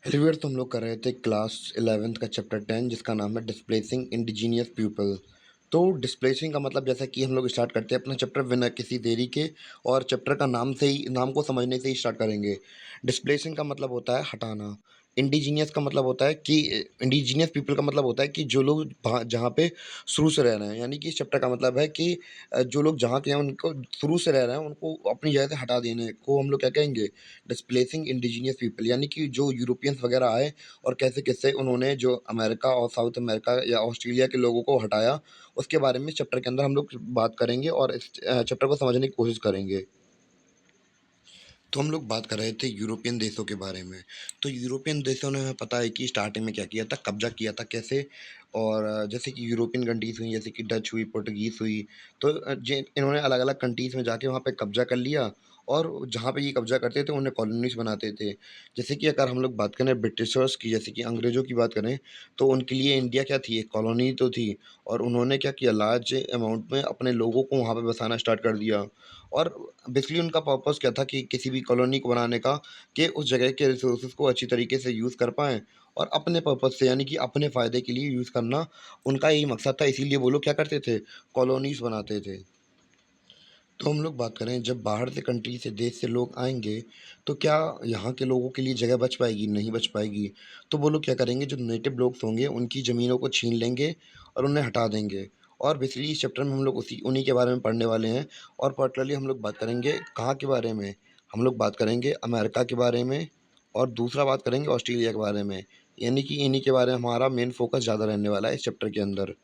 Elevate तो हम लोग कर रहे थे क्लास 11th का चैप्टर 10 जिसका नाम है डिस्प्लेसिंग इंडिजीनियस पीपल। तो डिस्प्लेसिंग का मतलब जैसा कि हम लोग स्टार्ट करते हैं अपना चैप्टर बिना किसी देरी के और चैप्टर का नाम को समझने से ही स्टार्ट करेंगे। डिस्प्लेसिंग का मतलब होता है हटाना। इंडिजीनियस का मतलब होता है कि इंडिजीनियस पीपल का मतलब होता है कि जो लोग जहाँ पे शुरू से रह रहे हैं, यानी कि इस चैप्टर का मतलब है कि जो लोग जहाँ के हैं उनको शुरू से रह रहे हैं उनको अपनी जगह से हटा देने को हम लोग क्या कहेंगे, डिस्प्लेसिंग इंडिजीनियस पीपल। यानी कि जो यूरोपियंस वगैरह आए और कैसे-कैसे उन्होंने जो अमेरिका और साउथ अमेरिका या ऑस्ट्रेलिया के लोगों को हटाया, उसके बारे में चैप्टर के अंदर हम लोग बात करेंगे और इस चैप्टर को समझने की कोशिश करेंगे। तो हम लोग बात कर रहे थे यूरोपियन देशों के बारे में। तो यूरोपियन देशों ने, हमें पता है कि स्टार्टिंग में क्या किया था, कब्ज़ा किया था कैसे। और जैसे कि यूरोपियन कंट्रीज़ हुई, जैसे कि डच हुई, पुर्तगीज़ हुई। तो जे इन्होंने अलग-अलग कंट्रीज़ में जाके वहाँ पे कब्ज़ा कर लिया और जहाँ पे ये कब्ज़ा करते थे उन्हें कॉलोनीज़ बनाते थे। जैसे कि अगर हम लोग बात करें ब्रिटिशर्स की, जैसे कि अंग्रेज़ों की बात करें, तो उनके लिए इंडिया क्या थी, एक कॉलोनी तो थी। और उन्होंने क्या किया, लार्ज अमाउंट में अपने लोगों को वहाँ पे बसाना स्टार्ट कर दिया। और बेसिकली उनका पर्पस क्या था कि किसी भी कॉलोनी को बनाने का, कि उस जगह के रिसोर्सेज को अच्छी तरीके से यूज़ कर पाएँ और अपने पर्पस से, यानी कि अपने फ़ायदे के लिए यूज़ करना उनका यही मकसद था। इसीलिए वो लोग क्या करते थे, कॉलोनीज़ बनाते थे। तो हम लोग बात करें, जब बाहर से कंट्री से, देश से लोग आएँगे, तो क्या यहाँ के लोगों के लिए जगह बच पाएगी? नहीं बच पाएगी। तो वो लोग क्या करेंगे, जो नेटिव लोग होंगे उनकी ज़मीनों को छीन लेंगे और उन्हें हटा देंगे। और बेसिकली इस चैप्टर में हम लोग उन्हीं के बारे में पढ़ने वाले हैं। और पर्टिकुलरली हम लोग बात करेंगे कहाँ के बारे में? हम लोग बात करेंगे अमेरिका के बारे में और दूसरा बात करेंगे ऑस्ट्रेलिया के बारे में। यानी कि इन्हीं के बारे में हमारा मेन फ़ोकस ज़्यादा रहने वाला है इस चैप्टर के अंदर।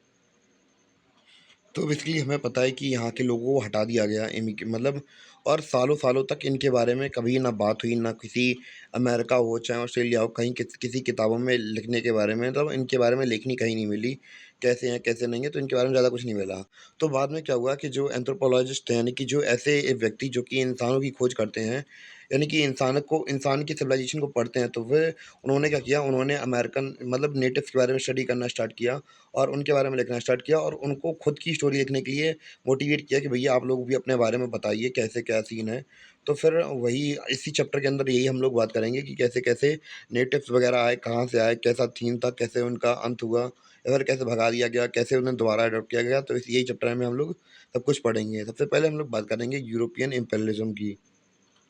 तो बेसिकली हमें पता है कि यहाँ के लोगों को हटा दिया गया, मतलब। और सालों-सालों तक इनके बारे में कभी ना बात हुई, ना किसी अमेरिका हो चाहे ऑस्ट्रेलिया हो, कहीं किसी किताबों में लिखने के बारे में, मतलब इनके बारे में लेखनी कहीं नहीं मिली। कैसे हैं, कैसे नहीं है, तो इनके बारे में ज़्यादा कुछ नहीं मिला। तो बाद में क्या हुआ कि जो एंथ्रोपोलॉजिस्ट हैं, यानी कि जो ऐसे व्यक्ति जो कि इंसानों की खोज करते हैं, यानी कि इंसान की सिविलाइजेशन को पढ़ते हैं, तो वे उन्होंने क्या किया, उन्होंने अमेरिकन मतलब नेटिव्स के बारे में स्टडी करना स्टार्ट किया और उनके बारे में लिखना स्टार्ट किया और उनको खुद की स्टोरी लिखने के लिए मोटिवेट किया कि भैया आप लोग भी अपने बारे में बताइए, कैसे क्या सीन है। तो फिर वही इसी चैप्टर के अंदर यही हम लोग बात करेंगे कि कैसे-कैसे नेटिव्स वगैरह आए, कहाँ से आए, कैसा थीम था, कैसे उनका अंत हुआ या फिर कैसे भगा दिया गया, कैसे उन्हें दोबारा अडॉप्ट किया गया। तो इस यही चैप्टर में हम लोग सब कुछ पढ़ेंगे। सबसे पहले हम लोग बात करेंगे यूरोपियन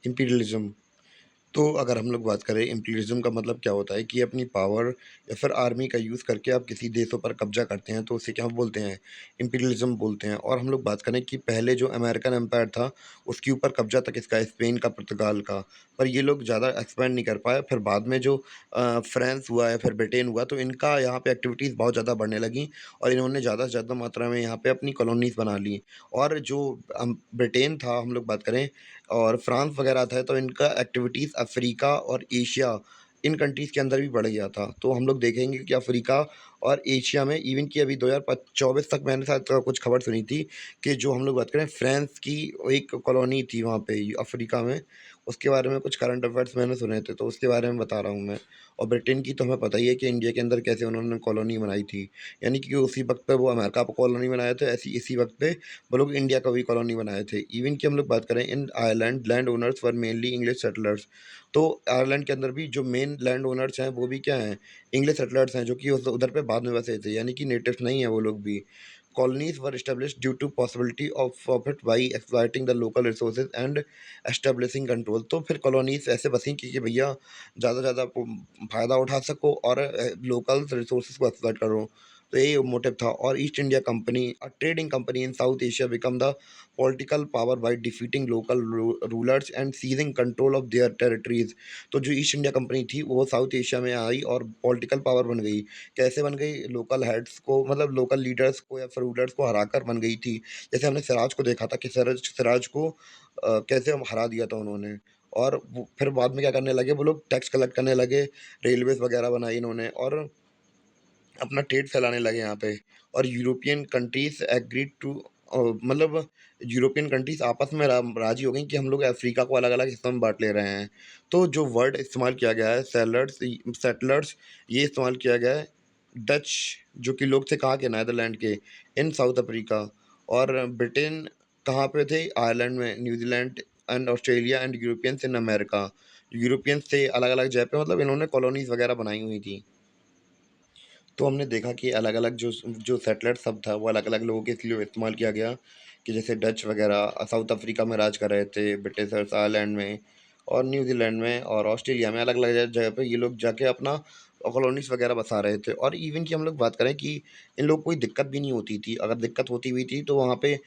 इम्पीरियलिज़्म। तो अगर हम लोग बात करें, इम्पीरियलिज़्म का मतलब क्या होता है कि अपनी पावर या फिर आर्मी का यूज़ करके आप किसी देशों पर कब्ज़ा करते हैं, तो उसे क्या बोलते हैं, इम्पीरियलिज़्म बोलते हैं। और हम लोग बात करें कि पहले जो अमेरिकन एम्पायर था, उसके ऊपर कब्ज़ा था किसका, स्पेन का, पुर्तगाल का। पर ये लोग ज़्यादा एक्सपैंड नहीं कर पाए। फिर बाद में जो फ्रांस हुआ या फिर ब्रिटेन हुआ, तो इनका यहाँ पे एक्टिविटीज़ बहुत ज़्यादा बढ़ने लगीं और इन्होंने ज़्यादा से ज़्यादा मात्रा में यहाँ पे अपनी कॉलोनीज़ बना ली। और जो ब्रिटेन था, हम लोग बात करें, और फ्रांस वगैरह था, तो इनका एक्टिविटीज़ अफ्रीका और एशिया, इन कंट्रीज़ के अंदर भी बढ़ गया था। तो हम लोग देखेंगे कि अफ्रीका और एशिया में, इवन कि अभी 2024 तक मैंने शायद कुछ खबर सुनी थी कि जो हम लोग बात करें, फ्रांस की एक कॉलोनी थी वहाँ पे अफ्रीका में, उसके बारे में कुछ करंट अफेयर्स मैंने सुने थे, तो उसके बारे में बता रहा हूँ मैं। और ब्रिटेन की तो हमें पता ही है कि इंडिया के अंदर कैसे उन्होंने कॉलोनी बनाई थी। यानी कि उसी वक़्त पे वो अमेरिका को कॉलोनी बनाए थे, ऐसी इसी वक़्त पे वो लोग इंडिया को भी कॉलोनी बनाए थे। इवन कि हम लोग बात करें, इन Ireland land owners were mainly English settlers. तो आयरलैंड के अंदर भी जो मेन लैंड ओनर्स हैं, वो भी क्या हैं, इंग्लिश सेटलर्स हैं, जो कि उस उधर पे बाद में बसे थे, यानी कि नेटिव्स नहीं हैं वो लोग भी। Colonies were established due to possibility of profit by exploiting the local resources and establishing control। तो फिर कॉलोनीज़ ऐसे बसी कि भैया ज़्यादा से ज़्यादा आपको फ़ायदा उठा सको और लोकल रिसोर्सेज़ को एक्सप्लॉइट करो। तो यही मोटिव था। और East India Company, a trading company in South Asia, become the political power by defeating local rulers and seizing control of their territories. तो जो ईस्ट इंडिया कंपनी थी, वो साउथ एशिया में आई और पॉलिटिकल पावर बन गई। कैसे बन गई? लोकल हेड्स को, मतलब लोकल लीडर्स को या फिर रूलर्स को हराकर बन गई थी। जैसे हमने सिराज को देखा था कि सिराज को कैसे हम हरा दिया था उन्होंने। और वो फिर बाद में क्या करने लगे, वो लोग टैक्स कलेक्ट करने लगे, रेलवेज़ वगैरह बनाई इन्होंने और अपना ट्रेड फैलाने लगे यहाँ पे। और यूरोपियन कंट्रीज़ एग्रीड टू मतलब यूरोपियन कंट्रीज़ आपस में राज़ी हो गई कि हम लोग अफ्रीका को अलग-अलग हिस्सों में बाँट ले रहे हैं। तो जो वर्ड इस्तेमाल किया गया है, सेटलर्स, ये इस्तेमाल किया गया है। डच, जो कि लोग थे कहाँ के, नीदरलैंड के, इन साउथ अफ्रीका। और ब्रिटेन कहाँ पे थे, आयरलैंड में, New Zealand and Australia and Europeans in America. Europeans थे अलग-अलग जगह पे, मतलब इन्होंने कॉलोनीज़ वगैरह बनाई हुई थी। तो हमने देखा कि अलग-अलग जो सेटलर शब्द था वो अलग-अलग लोगों के इसलिए इस्तेमाल किया गया कि जैसे डच वगैरह साउथ अफ्रीका में राज कर रहे थे, ब्रिटिशर्स आयरलैंड में और न्यूज़ीलैंड में और ऑस्ट्रेलिया में अलग-अलग जगह पे ये लोग जाके अपना कॉलोनीज़ वगैरह बसा रहे थे। और इवन की हम लोग बात करें कि इन लोगों को कोई दिक्कत भी नहीं होती थी। अगर दिक्कत होती भी थी तो वहाँ पे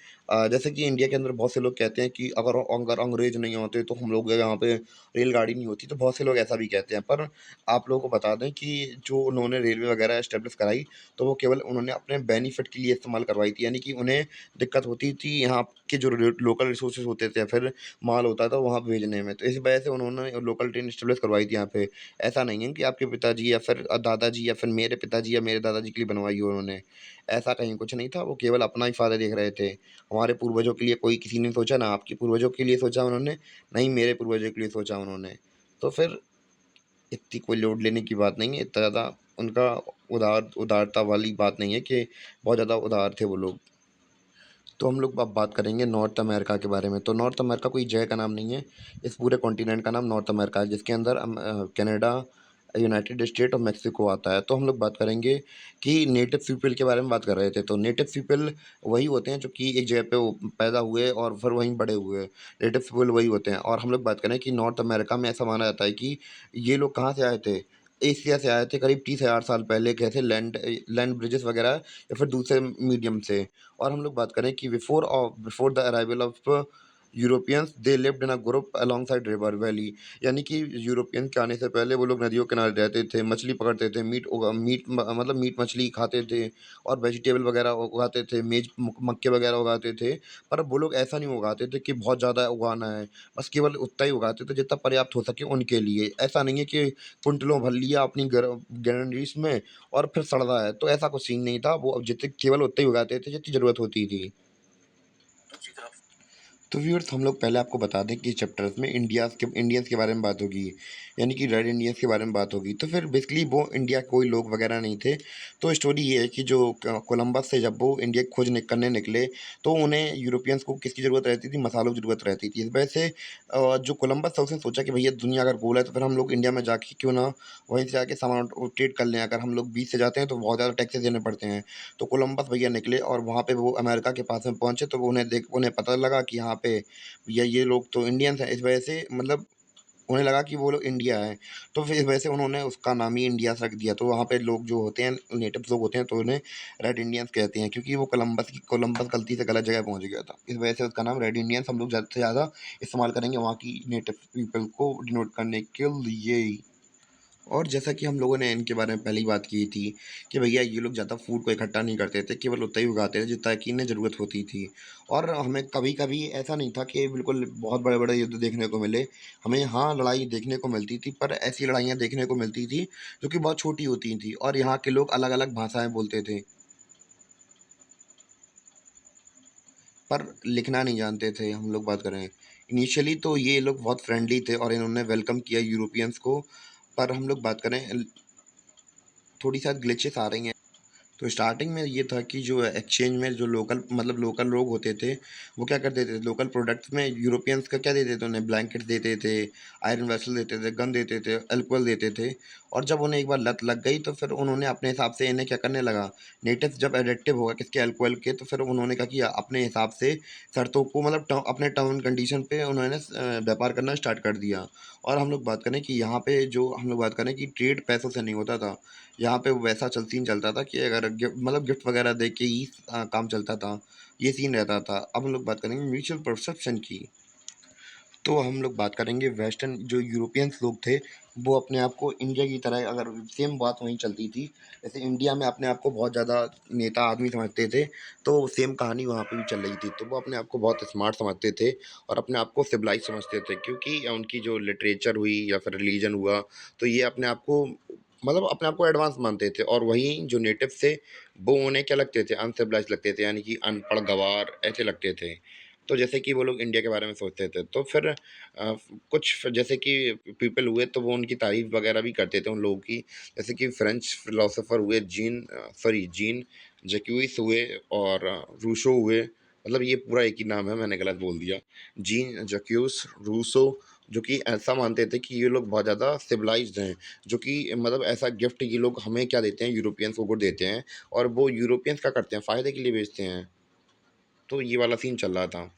जैसे कि इंडिया के अंदर बहुत से लोग कहते हैं कि अगर अगर अंग्रेज़ नहीं होते तो हम लोग यहाँ पे रेलगाड़ी नहीं होती, तो बहुत से लोग ऐसा भी कहते हैं। पर आप लोगों को बता दें कि जो उन्होंने रेलवे वगैरह एस्टेब्लिश कराई, तो वो केवल उन्होंने अपने बेनिफिट के लिए इस्तेमाल करवाई थी। यानी कि उन्हें दिक्कत होती थी यहाँ के जो लोकल रिसोर्सेज होते थे या फिर माल होता था वहाँ भेजने में, तो इस वजह से उन्होंने लोकल ट्रेन एस्टेब्लिश करवाई थी यहाँ पे। ऐसा नहीं है कि आपके पिताजी या फिर दादाजी या फिर मेरे पिताजी या मेरे दादाजी के लिए बनवाई हो उन्होंने। ऐसा कहीं कुछ नहीं था, वो केवल अपना ही फ़ायदा देख रहे थे। हमारे पूर्वजों के लिए कोई किसी ने सोचा, ना आपके पूर्वजों के लिए सोचा उन्होंने, ना ही मेरे पूर्वजों के लिए सोचा उन्होंने। तो फिर इतनी कोई लोड लेने की बात नहीं है, इतना ज़्यादा उनका उदारता वाली बात नहीं है कि बहुत ज़्यादा उदार थे वो लोग। तो हम लोग अब बात करेंगे नॉर्थ अमेरिका के बारे में। तो नॉर्थ अमेरिका कोई जगह का नाम नहीं है, इस पूरे कॉन्टिनेंट का नाम नॉर्थ अमेरिका है, जिसके अंदर कनाडा, यूनाइटेड स्टेट और मेक्सिको आता है। तो हम लोग बात करेंगे कि नेटिव पीपल के बारे में बात कर रहे थे। तो नेटिव पीपल वही होते हैं जो कि एक जगह पे वो पैदा हुए और फिर वहीं बड़े हुए। नेटिव पीपल वही होते हैं। और हम लोग बात करें कि नॉर्थ अमेरिका में ऐसा माना जाता है कि ये लोग कहाँ से आए थे? एशिया से आए थे करीब 30,000 साल पहले, कैसे लैंड ब्रिजेस वगैरह या फिर दूसरे मीडियम से। और हम लोग बात करें कि before the arrival of Europeans they lived in a group alongside river valley. यानी कि यूरोपियन के आने से पहले वो लोग नदियों के किनारे रहते थे, मछली पकड़ते थे, मतलब मीट मछली खाते थे और वेजिटेबल वगैरह उगाते थे, मक्के वगैरह उगाते थे। पर वो लोग ऐसा नहीं उगाते थे कि बहुत ज़्यादा उगाना है, बस केवल उतना ही उगाते थे जितना पर्याप्त हो सके उनके लिए। ऐसा नहीं है कि कुंटलों भर लिया अपनी ग्रैनरीज में और फिर सड़ रहा है, तो ऐसा कुछ सीन नहीं था। वो जितने केवल उतना ही उगाते थे जितनी ज़रूरत होती थी। तो व्यूअर्स हम लोग पहले आपको बता दें कि चैप्टर्स में इंडियंस के बारे में बात होगी, यानी कि रेड इंडियंस के बारे में बात होगी। तो फिर बेसिकली वो इंडिया के कोई लोग वगैरह नहीं थे। तो स्टोरी ये है कि जो कोलंबस से जब वो इंडिया की करने निकले, तो उन्हें यूरोपियंस को किसकी ज़रूरत रहती थी? मसालों की ज़रूरत रहती थी। इस वजह से जो कोलंबस था उसने सोचा कि भैया दुनिया अगर गोल है तो फिर हम लोग इंडिया में जाके क्यों ना वहीं से जाके सामान ट्रेड कर लें। अगर हम लोग बीच से जाते हैं तो बहुत ज़्यादा टैक्सेस देने पड़ते हैं। तो कोलंबस भैया निकले और वहाँ पे वो अमेरिका के पास में पहुँचे, तो वो उन्हें पता लगा कि यहाँ पे ये लोग तो इंडियंस हैं। इस वजह से मतलब उन्हें लगा कि वो लोग इंडिया है, तो फिर इस वजह से उन्होंने उसका नाम ही इंडियाज़ रख दिया। तो वहाँ पे लोग जो होते हैं, नेटिव्स लोग होते हैं, तो उन्हें रेड इंडियंस कहते हैं, क्योंकि वो कोलंबस गलती से गलत जगह पहुँच गया था। इस वजह से उसका नाम रेड इंडियंस हम लोग ज़्यादा से ज़्यादा इस्तेमाल करेंगे वहाँ की नेटिव पीपल को डिनोट करने के लिए। और जैसा कि हम लोगों ने इनके बारे में पहले ही बात की थी कि भैया ये लोग ज़्यादा फूड को इकट्ठा नहीं करते थे, केवल उतना ही उगाते थे जितना कि इन्हें ज़रूरत होती थी। और हमें कभी-कभी ऐसा नहीं था कि बिल्कुल बहुत बड़े-बड़े युद्ध देखने को मिले। हमें हाँ, लड़ाई देखने को मिलती थी, पर ऐसी लड़ाइयाँ देखने को मिलती थी जो कि बहुत छोटी होती थी और यहाँ के लोग अलग-अलग भाषाएँ बोलते थे, पर लिखना नहीं जानते थे। हम लोग बात करें इनिशियली तो ये लोग बहुत फ्रेंडली थे और इन्होंने वेलकम किया यूरोपियंस को। पर हम लोग बात करें थोड़ी शायद ग्लिचेस आ रही हैं। तो स्टार्टिंग में ये था कि जो एक्सचेंज में जो लोकल लोग होते थे, वो क्या करते थे, लोकल प्रोडक्ट्स में यूरोपियंस का क्या देते थे उन्हें? ब्लैंकेट्स देते थे, आयरन वेसल देते थे, गन देते थे, अल्कोहल देते थे। और जब उन्हें एक बार लत लग गई तो फिर उन्होंने अपने हिसाब से इन्हें क्या करने लगा, नेटिव्स जब एडिक्टिव हो गए किसके? अल्कोहल के, तो फिर उन्होंने क्या किया, अपने हिसाब से शर्तों को मतलब अपने टर्म एंड कंडीशन पे उन्होंने व्यापार करना स्टार्ट कर दिया। और हम लोग बात करें कि यहाँ पे जो हम लोग बात करें कि ट्रेड पैसों से नहीं होता था। यहाँ पे वैसा सीन चलता था कि अगर गिफ्ट वगैरह दे के ही काम चलता था। ये सीन रहता था। अब हम लोग बात करेंगे म्यूचुअल परसेप्शन की। तो हम लोग बात करेंगे वेस्टर्न जो यूरोपियंस लोग थे, वो अपने आप को इंडिया की तरह, अगर सेम बात वहीं चलती थी, जैसे इंडिया में अपने आप को बहुत ज़्यादा नेता आदमी समझते थे, तो सेम कहानी वहाँ पे भी चल रही थी। तो वो अपने आप को बहुत स्मार्ट समझते थे और अपने आप को सिविलाइज़ समझते थे, क्योंकि उनकी जो लिटरेचर हुई या फिर रिलीजन हुआ, तो ये अपने आप को मतलब अपने आप को एडवांस मानते थे। और वहीं जो नेटिव थे, वो उन्हें क्या लगते थे? अनसिविलाइज़्ड लगते थे, यानी कि अनपढ़ गँवार ऐसे लगते थे। तो जैसे कि वो लोग इंडिया के बारे में सोचते थे। तो फिर कुछ जैसे कि पीपल हुए तो वो उनकी तारीफ़ वग़ैरह भी करते थे उन लोगों की। जैसे कि फ्रेंच फिलोसोफर हुए जीन जैक्यूइस हुए और रूसो हुए। मतलब ये पूरा एक ही नाम है, मैंने गलत बोल दिया। जीन जैक्यूस, रूसो जो कि ऐसा मानते थे कि ये लोग बहुत ज़्यादा सिविलाइज़्ड हैं, जो कि मतलब ऐसा गिफ्ट ये लोग हमें क्या देते हैं, यूरोपियंस को गुड देते हैं और वो यूरोपियंस क्या करते हैं, फ़ायदे के लिए बेचते हैं। तो ये वाला सीन चल रहा था।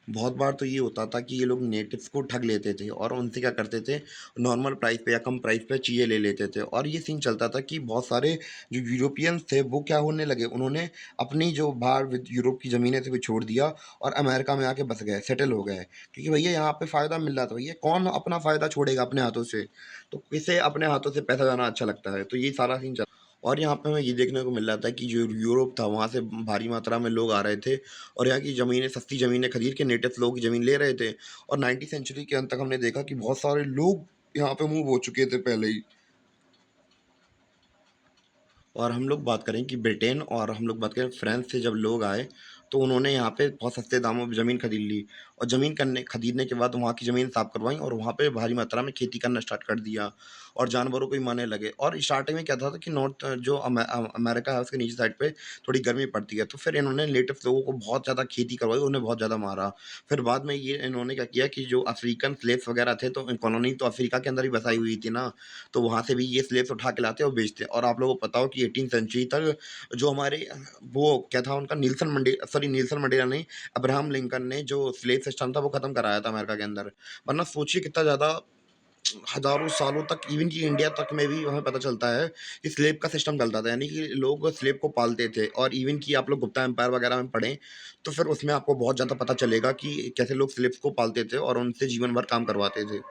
बहुत बार तो ये होता था कि ये लोग नेटिव्स को ठग लेते थे और उनसे क्या करते थे, नॉर्मल प्राइस पे या कम प्राइस पे चीज़ें ले लेते थे और ये सीन चलता था कि बहुत सारे जो यूरोपियंस थे वो क्या होने लगे, उन्होंने अपनी जो बाहर यूरोप की ज़मीनें थी वो छोड़ दिया और अमेरिका में आके बस गए, सेटल हो गए, क्योंकि भैया यहाँ पे फ़ायदा मिल रहा था। भैया कौन अपना फ़ायदा छोड़ेगा अपने हाथों से, तो किसे अपने हाथों से पैसा जाना अच्छा लगता है, तो ये सारा सीन चल। और यहाँ पे हमें ये देखने को मिल रहा था कि जो यूरोप था वहाँ से भारी मात्रा में लोग आ रहे थे और यहाँ की ज़मीनें, सस्ती ज़मीनें खरीद के नेटिव लोगों की ज़मीन ले रहे थे और 19वीं सेंचुरी के अंत तक हमने देखा कि बहुत सारे लोग यहाँ पे मूव हो चुके थे पहले ही। और हम लोग बात करें कि ब्रिटेन और हम लोग बात करें फ्रांस से जब लोग आए, तो उन्होंने यहाँ पे बहुत सस्ते दामों में ज़मीन खरीद ली और ज़मीन करने खरीदने के बाद वहाँ की ज़मीन साफ़ करवाई और वहाँ पे भारी मात्रा में खेती करना स्टार्ट कर दिया और जानवरों को भी मारने लगे। और स्टार्टिंग में क्या था कि जो अमेरिका है उसके नीचे साइड पे थोड़ी गर्मी पड़ती है, तो फिर इन्होंने नेटिव लोगों को बहुत ज़्यादा खेती करवाई, उन्हें बहुत ज़्यादा मारा। फिर बाद में ये इन्होंने क्या किया कि जो अफ्रीकन स्लेव्स वगैरह थे, तो कॉलोनी तो अफ्रीका के अंदर ही बसाई हुई थी ना, तो वहाँ से भी ये स्लेव्स उठा के लाते और बेचते। और आप लोगों को पता हो कि 18वीं सेंचुरी तक जो हमारे वो क्या था उनका, नील्सन मंडेला नहीं, अब्राहम लिंकन ने जो स्लेव सिस्टम था वो खत्म कराया था अमेरिका के अंदर। वरना सोचिए कितना ज़्यादा हज़ारों सालों तक, इवन कि इंडिया तक में भी हमें पता चलता है कि स्लेव का सिस्टम चलता था, यानी कि लोग स्लेव को पालते थे। और इवन कि आप लोग गुप्ता एम्पायर वगैरह में पढ़ें, तो फिर उसमें आपको बहुत ज़्यादा पता चलेगा कि कैसे लोग स्लेव्स को पालते थे और उनसे जीवन भर काम करवाते थे।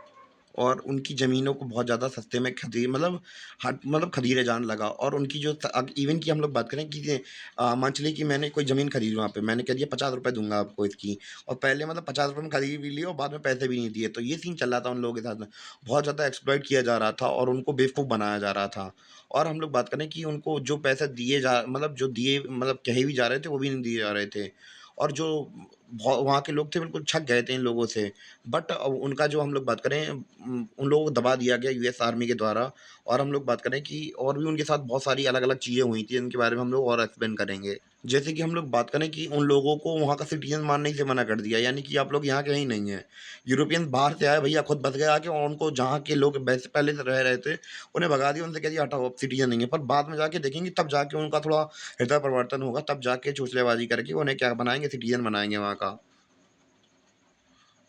और उनकी ज़मीनों को बहुत ज़्यादा सस्ते में खदीरे जाने लगा और उनकी जो इवन की हम लोग बात करें कि मान चलिए कि मैंने कोई ज़मीन खरीदी वहाँ पे, मैंने कह दिया ₹50 दूँगा आपको इसकी, और पहले मतलब ₹50 में खरीद भी ली और बाद में पैसे भी नहीं दिए। तो ये सीन चल रहा था उन लोगों के साथ में। बहुत ज़्यादा एक्सप्लॉइट किया जा रहा था और उनको बेवकूफ़ बनाया जा रहा था। और हम लोग बात करें कि उनको जो पैसे दिए जा मतलब जो दिए मतलब कहे भी जा रहे थे, वो भी नहीं दिए जा रहे थे। और जो वहाँ के लोग थे बिल्कुल छक गए थे इन लोगों से। बट उनका जो हम लोग बात करें, उन लोगों को दबा दिया गया यूएस आर्मी के द्वारा। और हम लोग बात करें कि और भी उनके साथ बहुत सारी अलग-अलग चीज़ें हुई थी, जिनके बारे में हम लोग और एक्सप्लेन करेंगे। जैसे कि हम लोग बात करें कि उन लोगों को वहाँ का सिटीज़न मानने से मना कर दिया, यानी कि आप लोग यहाँ के ही नहीं हैं। यूरोपियंस बाहर से आए भैया, खुद बस गए आके और उनको जहाँ के लोग वैसे पहले से रह रहे थे, उन्हें भगा दिया, उनसे कह दिया हटाओ, अब सिटीज़न नहीं है। पर बाद में जाके देखेंगे तब जाके उनका थोड़ा हृदय परिवर्तन होगा, तब जाके चोंचलेबाज़ी करके उन्हें क्या बनाएँगे, सिटीज़न बनाएँगे वहाँ का।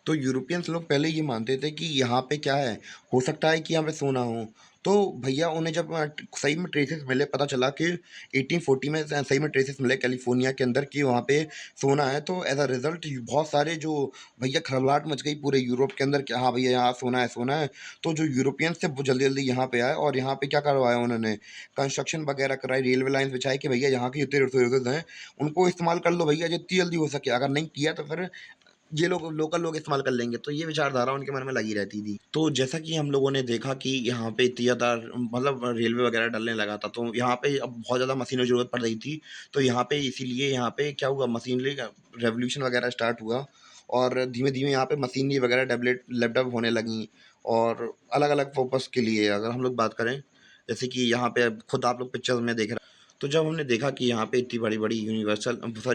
तो यूरोपियंस लोग पहले ये मानते थे कि यहाँ पे क्या है, हो सकता है कि यहाँ पे सोना हो। तो भैया उन्हें जब सही में ट्रेसेस मिले, पता चला कि 1840 में सही में ट्रेसेस मिले कैलिफ़ोर्निया के अंदर कि वहाँ पे सोना है, तो एज़ अ रिज़ल्ट बहुत सारे जो भैया खलबलाहट मच गई पूरे यूरोप के अंदर कि हाँ भैया यहाँ सोना है, सोना है। तो जो यूरोपियंस थे वो जल्दी-जल्दी यहाँ पे आए और यहाँ पे क्या करवाया उन्होंने, कंस्ट्रक्शन वगैरह कराई, रेलवे लाइन्स बिछाई कि भैया यहाँ की जितनी रिसोर्सेज़ हैं, उनको इस्तेमाल कर लो भैया जितनी जल्दी हो सके। अगर नहीं किया तो फिर ये लोग लोकल लोग इस्तेमाल कर लेंगे, तो ये विचारधारा उनके मन में लगी रहती थी। तो जैसा कि हम लोगों ने देखा कि यहाँ पे इतनी ज़्यादा मतलब रेलवे वगैरह डलने लगा था, तो यहाँ पे अब बहुत ज़्यादा मशीनों की ज़रूरत पड़ रही थी। तो यहाँ पे इसीलिए यहाँ पे क्या हुआ, मशीनरी का रेवोल्यूशन वगैरह स्टार्ट हुआ और धीमे-धीमे यहाँ पे मशीनरी वगैरह डेवलप होने लगीं और अलग-अलग पर्पज़ के लिए। अगर हम लोग बात करें, जैसे कि यहाँ पे अब खुद आप लोग पिक्चर्स में देख रहे, तो जब हमने देखा कि यहाँ पे इतनी बड़ी-बड़ी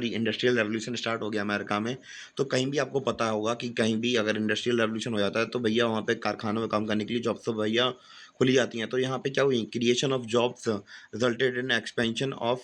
इंडस्ट्रियल रेवोल्यूशन स्टार्ट हो गया अमेरिका में, तो कहीं भी आपको पता होगा कि कहीं भी अगर इंडस्ट्रियल रेवोल्यूशन हो जाता है, तो भैया वहाँ पे कारखानों में काम करने के लिए जॉब्स तो भैया खुली जाती हैं। तो यहाँ पे क्या हुई, creation of jobs resulted in expansion of,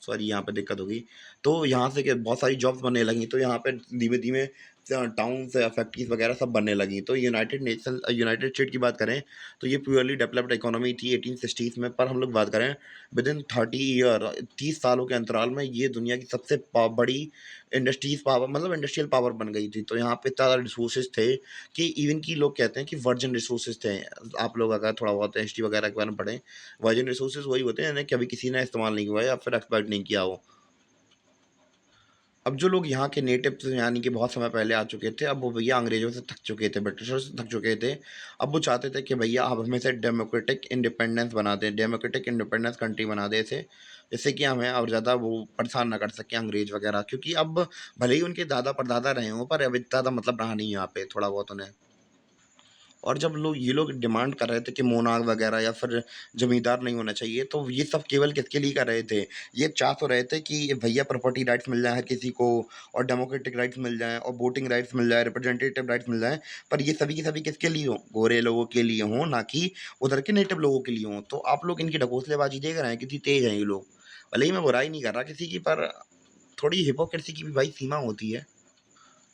sorry यहाँ पे दिक्कत हो गई। तो यहाँ से क्या बहुत सारी जॉब्स बनने लगीं, तो यहाँ पे धीमे-धीमे टाउन्स या फैक्ट्रीज़ वगैरह सब बनने लगीं। तो यूनाइटेड स्टेट की बात करें, तो ये प्योरली डेवलप्ड इकोनॉमी थी 1860s में, पर हम लोग बात करें विदिन 30 ईयर, 30 सालों के अंतराल में ये दुनिया की सबसे बड़ी इंडस्ट्रियल पावर बन गई थी। तो यहाँ पे इतना ज़्यादा रिसोर्सेज थे कि इवन की लोग कहते हैं कि वर्जिन रिसोर्सेज थे। आप लोग अगर थोड़ा बहुत हिस्ट्री वगैरह के बारे में पढ़ें, वर्जिन रिसोर्सेज वही होते हैं जिन्हें कभी किसी ने इस्तेमाल नहीं हुआ है या फिर एक्सप्लॉइट नहीं किया हो। अब जो लोग यहाँ के नेटिव्स यानी कि बहुत समय पहले आ चुके थे, अब वो भैया अंग्रेज़ों से थक चुके थे, ब्रिटिशर्स से थक चुके थे। अब वो चाहते थे कि भैया आप हमें से डेमोक्रेटिक इंडिपेंडेंस कंट्री बना दें इसे, जिससे कि हमें और ज़्यादा वो परेशान ना कर सकें अंग्रेज़ वगैरह। क्योंकि अब भले ही उनके दादा-परदादा रहे हों, पर अब इतना ज़्यादा मतलब रहा नहीं है यहाँ पे थोड़ा बहुत उन्हें। और जब ये लोग डिमांड कर रहे थे कि मोनार्क वगैरह या फिर ज़मींदार नहीं होना चाहिए, तो ये सब केवल किसके लिए कर रहे थे? ये चाह तो रहे थे कि भैया प्रॉपर्टी राइट्स मिल जाएँ हर किसी को और डेमोक्रेटिक राइट्स मिल जाएँ और वोटिंग राइट्स मिल जाएँ, रिप्रेजेंटेटिव राइट्स मिल जाएँ, पर ये सभी के सभी किसके लिए हों? गोरे लोगों के लिए हों, ना कि उधर के नेटिव लोगों के लिए हों। तो आप लोग इनकी ढकोसलेबाज़ी देख रहे हैं, कितनी तेज़ हैं ये लोग। भले ही मैं बुराई नहीं कर रहा किसी की, पर थोड़ी हिपोक्रेसी की भी भाई सीमा होती है।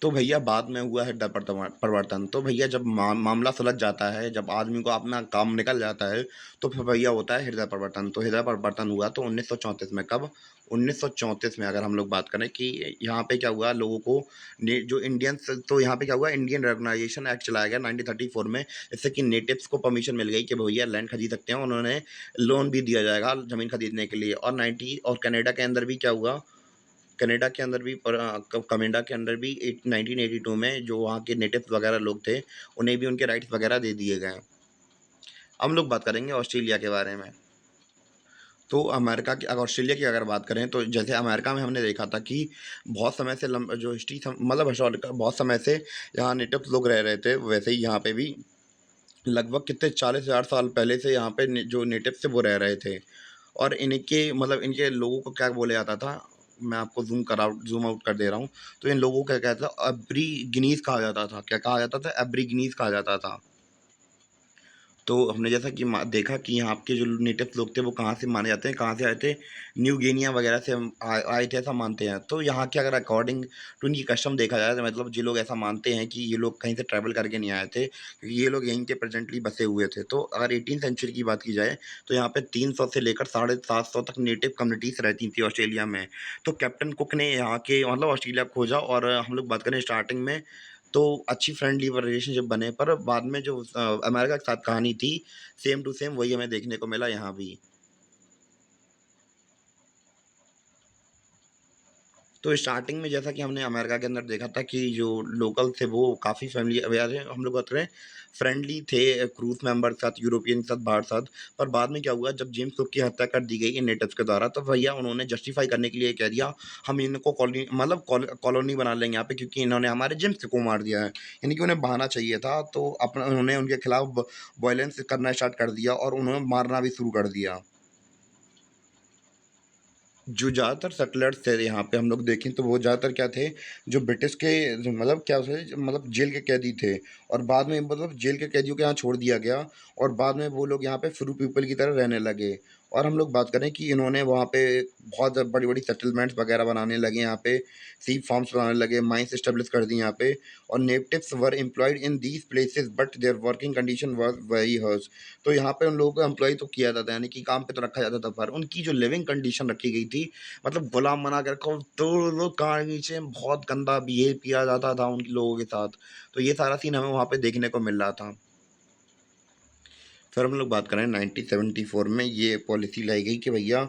तो भैया बाद में हुआ है परिवर्तन। तो भैया जब मामला सुलझ जाता है, जब आदमी को अपना काम निकल जाता है, तो फिर भैया होता है हृदय परिवर्तन। तो हृदय परिवर्तन हुआ तो 1934 में, कब? 1934 में, अगर हम लोग बात करें कि यहाँ पे क्या हुआ, लोगों को ने जो इंडियंस, तो यहाँ पे क्या हुआ, इंडियन रिकॉग्नाइजेशन एक्ट चलाया गया 1934 में, जिससे कि नेटिव्स को परमिशन मिल गई कि भैया लैंड खरीद सकते हैं। उन्होंने लोन भी दिया जाएगा ज़मीन खरीदने के लिए। और कनाडा के अंदर भी क्या हुआ, कनाडा के अंदर भी 1982 में जो वहाँ के नेटिव्स वगैरह लोग थे, उन्हें भी उनके राइट्स वगैरह दे दिए गए। हम लोग बात करेंगे ऑस्ट्रेलिया के बारे में। तो ऑस्ट्रेलिया की अगर बात करें, तो जैसे अमेरिका में हमने देखा था कि बहुत समय से जो हिस्ट्री मतलब हिस्टोरिकल बहुत समय से यहाँ नेटिव्स लोग रह रहे थे, वैसे ही यहाँ पे भी लगभग कितने 40,000 साल पहले से यहाँ पे जो नेटिव्स थे वो रह रहे थे। और इनके मतलब इनके लोगों को क्या बोला जाता था, मैं आपको ज़ूम आउट कर दे रहा हूँ। तो इन लोगों को क्या कहता था, एब्रीगिनीज़ कहा जाता था। क्या कहा जाता था? एब्रीगिनीज़ कहा जाता था। तो हमने जैसा कि देखा कि यहाँ के जो नेटिव लोग थे वो कहाँ से माने जाते हैं, कहाँ से आए थे, न्यू गिनिया वगैरह से हम आए थे, ऐसा मानते हैं। तो यहाँ के अगर अकॉर्डिंग टू इनकी कस्टम देखा जाए, तो मतलब जो लोग ऐसा मानते हैं कि ये लोग कहीं से ट्रैवल करके नहीं आए थे, क्योंकि ये लोग यहीं के प्रेजेंटली बसे हुए थे। तो अगर 18th सेंचुरी की बात की जाए, तो यहाँ पे 300 से लेकर 750 तक नेटिव कम्युनिटीज़ रहती थी ऑस्ट्रेलिया में। तो कैप्टन कुक ने यहाँ के मतलब ऑस्ट्रेलिया खोजा, और हम लोग बात करें स्टार्टिंग में, तो अच्छी फ्रेंडली रिलेशनशिप बने, पर बाद में जो अमेरिका के साथ कहानी थी, सेम टू सेम वही हमें देखने को मिला यहाँ भी। तो स्टार्टिंग में जैसा कि हमने अमेरिका के अंदर देखा था कि जो लोकल थे वो काफ़ी फैमिली अवेयर थे, हम लोग बात करें फ्रेंडली थे क्रूज़ मेंबर के साथ, यूरोपियन के साथ, बाहर साथ। पर बाद में क्या हुआ, जब जेम्स कुक की हत्या कर दी गई इन नेटिव्स के द्वारा, तो भैया उन्होंने जस्टिफाई करने के लिए कह दिया, हम इनको कॉलोनी बना लेंगे यहाँ पे, क्योंकि इन्होंने हमारे जेम्स को मार दिया है। यानी कि उन्हें बहाना चाहिए था, तो अपना उन्होंने उनके खिलाफ वायलेंस करना स्टार्ट कर दिया और उन्होंने मारना भी शुरू कर दिया। जो ज़्यादातर सेटलर्स थे यहाँ पे हम लोग देखें, तो वो ज़्यादातर क्या थे, जो ब्रिटिश के मतलब क्या उसे मतलब जेल के कैदी थे, और बाद में मतलब जेल के कैदियों को यहाँ छोड़ दिया गया, और बाद में वो लोग यहाँ पे फ्री पीपल की तरह रहने लगे। और हम लोग बात करें कि इन्होंने वहाँ पे बहुत बड़ी-बड़ी सेटलमेंट्स वगैरह बनाने लगे यहाँ पे, सी फार्म्स बनाने लगे, माइंस एस्टेब्लिश कर दी यहाँ पे, और natives were employed in these places but their working condition was very harsh. तो यहाँ पे उन लोगों को एम्प्लॉय तो किया जाता है, यानी कि काम पे तो रखा जाता था, पर उनकी जो लिविंग कंडीशन रखी गई थी, मतलब गुलाम बना के रखा, तो लोग कहाँ नीचे बहुत गंदा बिहेव किया जाता था उन लोगों के साथ। तो ये सारा सीन हमें वहाँ पे देखने को मिल रहा था। फिर हम लोग बात करें 1974 में ये पॉलिसी लाई गई कि भैया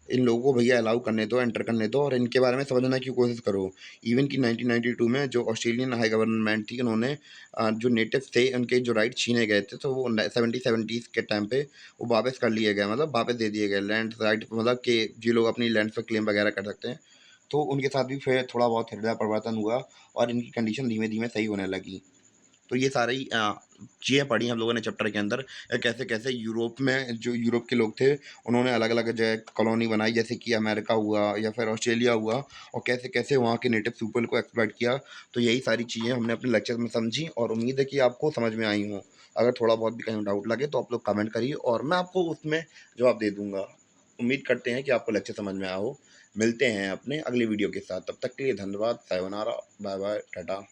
इन लोगों को भैया अलाउ करने दो, एंटर करने दो, और इनके बारे में समझने की कोशिश करो। इवन कि 1992 में जो ऑस्ट्रेलियन हाई गवर्नमेंट थी, उन्होंने जो नेटिव्स थे उनके जो राइट छीने गए थे, तो वो 70s के टाइम पे वो वापस कर लिए गए, मतलब वापस दे दिए गए लैंड राइट, मतलब कि जो लोग अपनी लैंड पर क्लेम वगैरह कर सकते हैं। तो उनके साथ भी फिर थोड़ा बहुत हृदय परिवर्तन हुआ, और इनकी कंडीशन धीमे धीमे सही होने लगी। तो ये सारी चीज़ें पढ़ी हम लोगों ने चैप्टर के अंदर, कैसे-कैसे यूरोप में जो यूरोप के लोग थे, उन्होंने अलग-अलग जगह कॉलोनी बनाई, जैसे कि अमेरिका हुआ या फिर ऑस्ट्रेलिया हुआ, और कैसे-कैसे वहाँ के नेटिव पीपल को एक्सप्लॉइट किया। तो यही सारी चीज़ें हमने अपने लेक्चर में समझी, और उम्मीद है कि आपको समझ में आई हों। अगर थोड़ा बहुत भी कहीं डाउट लगे, तो आप लोग कमेंट करिए और मैं आपको उसमें जवाब दे दूँगा। उम्मीद करते हैं कि आपको लेक्चर समझ में आया हो। मिलते हैं अपने अगली वीडियो के साथ, तब तक के लिए धन्यवाद, सायोनारा, बाय-बाय, टाटा।